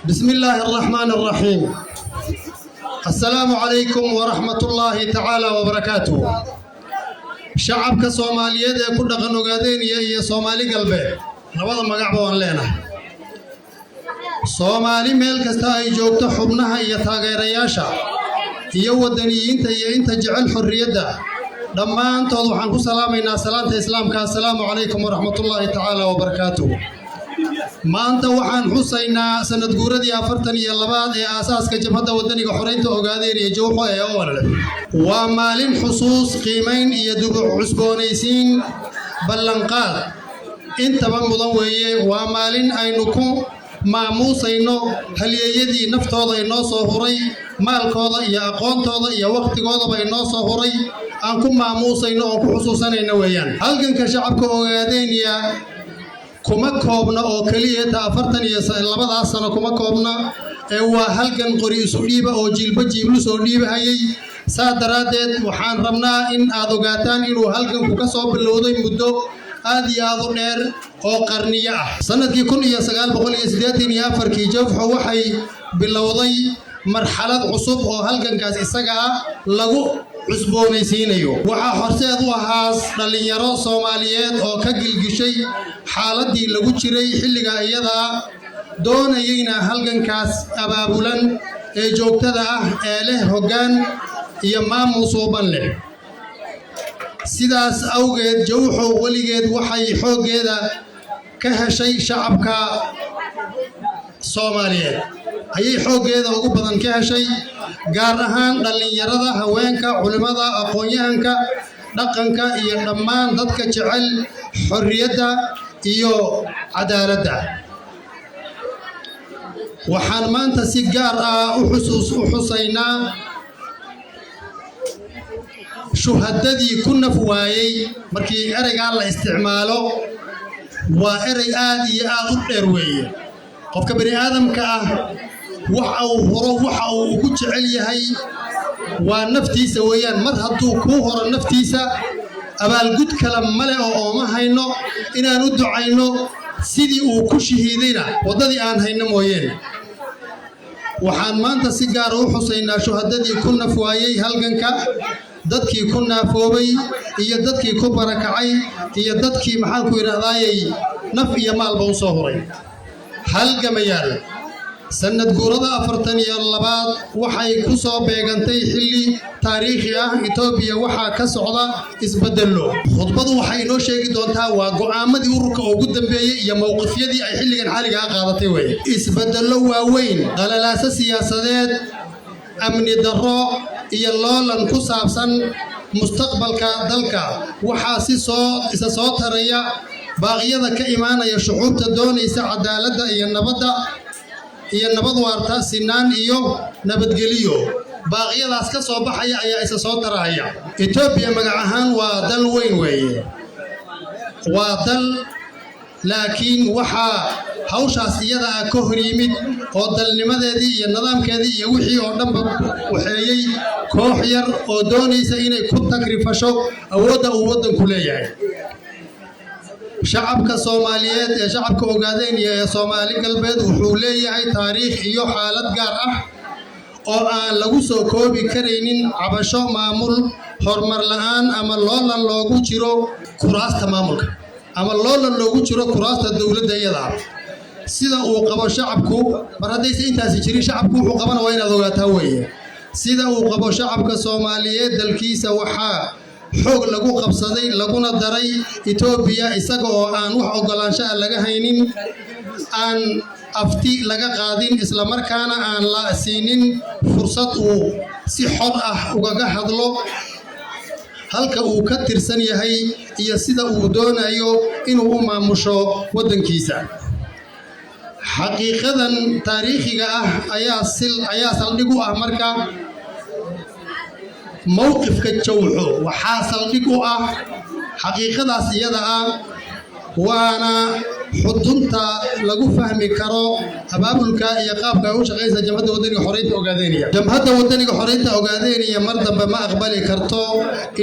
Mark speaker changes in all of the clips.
Speaker 1: بسم الله الرحمن الرحيم. السلام عليكم ورحمة الله تعالى وبركاته. شعبك الصومالية كل دقنو قادين يا صومالي قلبي نبض مقعبة وانلينا صومالي ميل كستاي جوبتا حبنها يتاغير ياشا يودنيين تيين تجعل حرية لما أنت وضوحانكو سلامينا سلامة إسلامك السلام عليكم ورحمة الله تعالى وبركاته. ما أنت وحان حسينا سند قوردي أفرتني يلباد أساس كجبهة ودني حريته وقادين يجوحوا يا أول ومالين حصوص قيمين يدوب عسبونيسين بلنقاد انت بمضوية ومالين أينكم maamuusayno halyeeyadii naftooda inoo soo huray maalkooda iyo aqoontooda iyo waqtigooda inoo soo huray aan ku maamuusayno oo ku xusuusanayna weeyaan halganka shacabka Ogaadeniya kuma koobna oo kaliya ta 42 sano kuma koobna ee waa halgan qori isu dhiiba oo jilba jiiblu soo dhiibahayay saadaradeed waxaan rabnaa in aad ogaataan inuu halganku ka soo bilowday muddo aad iyo aad u dheer oo qarniyo ah sanadkii 1984 jawxo waxay bilowday marxalad cusub oo halgankaas isaga lagu cusboonaysiinayo waxa horseed u ahaa dhalinyaro Soomaaliyeed oo ka gilgishay xaaladii lagu jiray xilliga iyada doonayayna halgankaas abaabulan ee joogtada ah ee leh hoggaan iyo maamul suuban leh sidaas awgeed jawxo waligeed waxay xoogeeda ka heshay shacabka Soomaaliyeed ayay xoogeeda ugu badan ka heshay gaar ahaan dhalinyarada haweenka culimada aqoon-yahanka dhaqanka iyo dhammaan dadka jecel xorriyadda iyo cadaaladda waxaan maanta si gaar ah u xusaynaa shuhadadii ku naf waayay markii ereyga la isticmaalo waa erey aad iyo aad u dheer weeye qofka bani aadamka ah waxa uu horo waxa uu ugu jecel yahay waa naftiisa weeyaan mar hadduu ku horo naftiisa abaalgud kala male oo ma hayno inaan u ducayno sidii uu ku shahiidayna wadadii aan hayno mooyeen waxaan maanta si gaar ah u xusaynaa shuhadadii ku naf waayay halganka dadkii ku naafoobay iyo dadkii ku barakacay iyo dadkii maxaan ku yiraahdaayay naf iyo maalba u soo huray halgamayaal sanad guurada 42 waxay ku soo beegantay xilli taariikhi ah Itoobiya waxa ka socda isbedelo khudbadu waxay inoo sheegi doontaa waa go'aamadii ururka ugu dambeeyay iyo mowqifyadii ay xilligan xaliga qaadatay way isbedelo waaweyn qalalaasa siyaasadeed amni darro iyo loolan ku saabsan mustaqbalka dalka waxa isa soo taraya baaqyada ka imaanaya shucuubta doonaysa cadaaladda iyo nabad waarta sinaan iyo nabadgeliyo baaqyadaas ka soo baxaya ayaa isa soo taraya Itoobiya magac ahaan waa dal weyn weeye waa dal laakiin waxa hawshaas iyada ka hor yimid oo dalnimadeedii iyo nidaamkeedii iyo wixii oo dhanba waxeeyay koox yar oo doonaysa inay ku takrifasho awoodda uu wadanku leeyahay shacabka Soomaaliyeed ee shacabka Ogaadeniya ee Soomaali galbeed wuxuu leeyahay taariikh iyo xaalad gaar ah oo aan lagu soo koobi kareynin cabasho maamul horumar la'aan ama loolan loogu jiro kuraasta maamulka ama loolan loogu jiro kuraasta dawladda iyada sida uu qabo shacabku mar haddii intaas jirin shacabku wuxuu qabana waa inaad ogaataa weeye sida uu qabo shacabka Soomaaliyeed dalkiisa waxa xoog lagu qabsaday laguna daray Itoobiya isaga oo aan wax ogolaansho laga haynin aan afti laga qaadin isla markaana aan la siinin fursad uu si xor ah uga hadlo halka uu ka tirsan yahay iyo sida uu doonayo inuu u maamusho wadankiisa xaqiiqadan taariikhiga ah ayaa saldhig u ah marka موقفك جوحو وحاصل لكو حقيقة سيادة وانا حدنتا لغو فهمي كارو أبابلك يقابك وشغيسة جمهد ودنك حرية أوغادينيا جمهد ودنك حرية أوغادينيا مردن بما أقبالي كارتو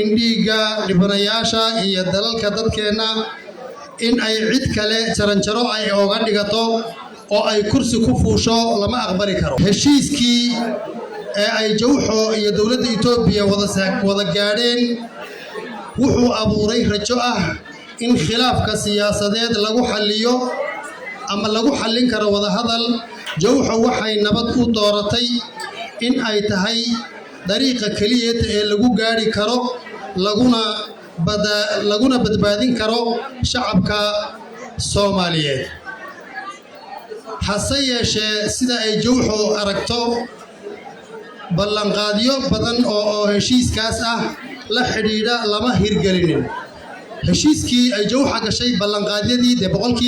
Speaker 1: إنديغا لبنياشا يدلل كددكينا إن أي عيد كالي ترنشرو أي أوغاديغاتو oo ay kursi ku fuusho lama aqbali karo heshiiskii ay Jowxo iyo dawladda Itoobiya wada gaadheen wuxuu abuuray rajo ah in khilaafka siyaasadeed lagu xalliyo ama lagu xallin karo wada hadal Jowxo waxay nabad u dooratay in ay tahay dariiqa kaliya ee lagu gaari karo laguna badbaadin karo shacabka Soomaaliyeed hase yeeshee sida ay Jowxo aragto ballanqaadyo badan oo heshiiskaas ah la xidhiidha lama hirgelinin heshiiskii ay Jowxo gashay ballanqaadyadii boqolkiiba